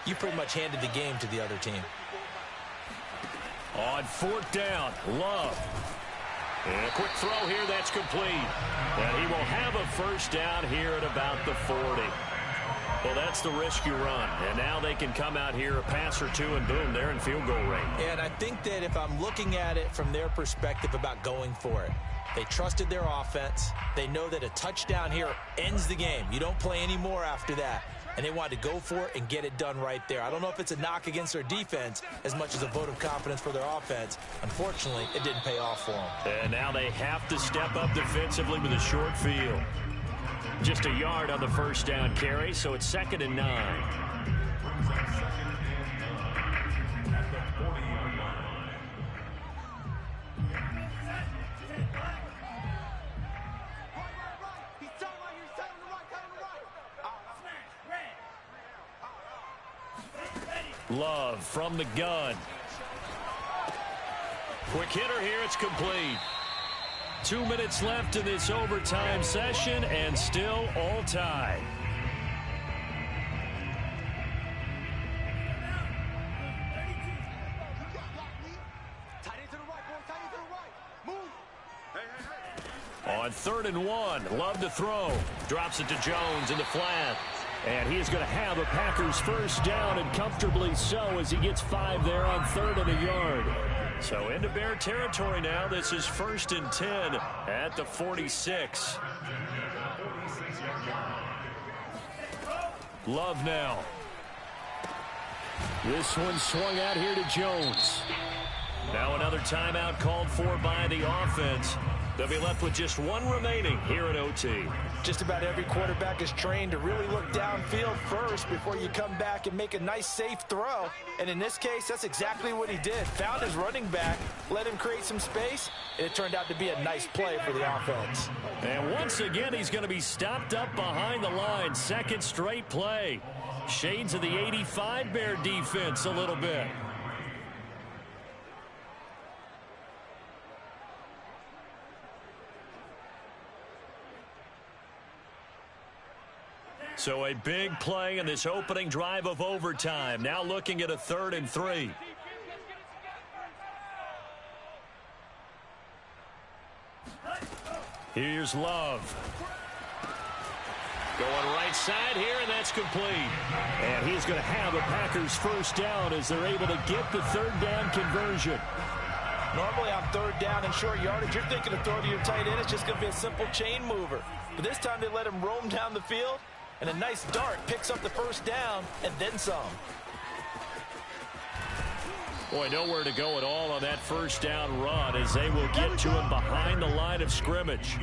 you pretty much handed the game to the other team. On 4th down, Love. And a quick throw here, that's complete. And he will have a 1st down here at about the 40. Well, that's the risk you run. And now they can come out here, a pass or two, and boom, they're in field goal range. And I think that if I'm looking at it from their perspective about going for it, they trusted their offense. They know that a touchdown here ends the game. You don't play any more after that. And they wanted to go for it and get it done right there. I don't know if it's a knock against their defense as much as a vote of confidence for their offense. Unfortunately, it didn't pay off for them. And now they have to step up defensively with a short field. Just 1 yard on the 1st down carry, so it's 2nd and 9. Love from the gun. Quick hitter here, it's complete. 2 minutes left in this overtime session, and still all tied. On 3rd and 1, Love to throw. Drops it to Jones in the flat. And he is going to have a Packers 1st down, and comfortably so, as he gets 5 there on 3rd and 1 yard. So into Bear territory now. This is 1st and 10 at the 46. Love now. This one swung out here to Jones. Now another timeout called for by the offense. They'll be left with just 1 remaining here in OT. Just about every quarterback is trained to really look downfield first before you come back and make a nice, safe throw. And in this case, that's exactly what he did. Found his running back, let him create some space, and it turned out to be a nice play for the offense. And once again, he's going to be stopped up behind the line. 2nd straight play. Shades of the 85 Bear defense a little bit. So a big play in this opening drive of overtime. Now looking at a 3rd and 3. Here's Love. Going right side here, and that's complete. And he's going to have a Packers 1st down as they're able to get the 3rd down conversion. Normally on 3rd down and short yardage, you're thinking of throw to your tight end. It's just going to be a simple chain mover. But this time they let him roam down the field. And a nice dart picks up the 1st down and then some. Boy, nowhere to go at all on that 1st down run as they will get to him behind the line of scrimmage.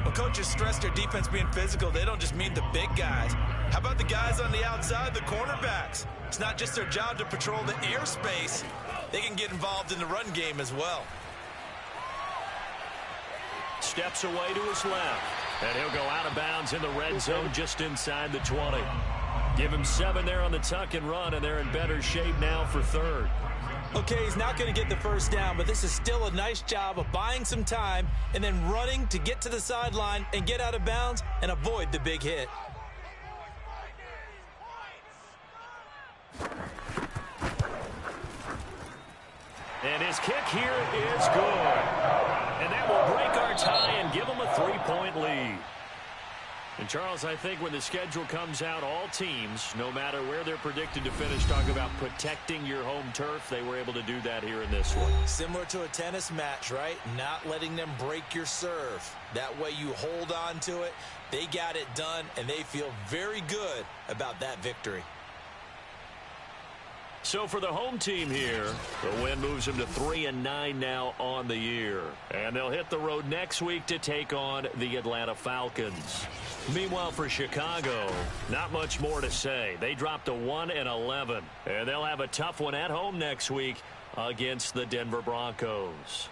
Well, coaches stress their defense being physical. They don't just mean the big guys. How about the guys on the outside, the cornerbacks? It's not just their job to patrol the airspace. They can get involved in the run game as well. Steps away to his left. And he'll go out of bounds in the red zone just inside the 20. Give him 7 there on the tuck and run, and they're in better shape now for 3rd. Okay, he's not going to get the 1st down, but this is still a nice job of buying some time and then running to get to the sideline and get out of bounds and avoid the big hit. And his kick here is good. And that will break our tie and give them a 3-point lead. And, Charles, I think when the schedule comes out, all teams, no matter where they're predicted to finish, talk about protecting your home turf. They were able to do that here in this one. Similar to a tennis match, right? Not letting them break your serve. That way you hold on to it. They got it done, and they feel very good about that victory. So for the home team here, the win moves them to 3-9 now on the year. And they'll hit the road next week to take on the Atlanta Falcons. Meanwhile, for Chicago, not much more to say. They dropped to 1-11, and they'll have a tough one at home next week against the Denver Broncos.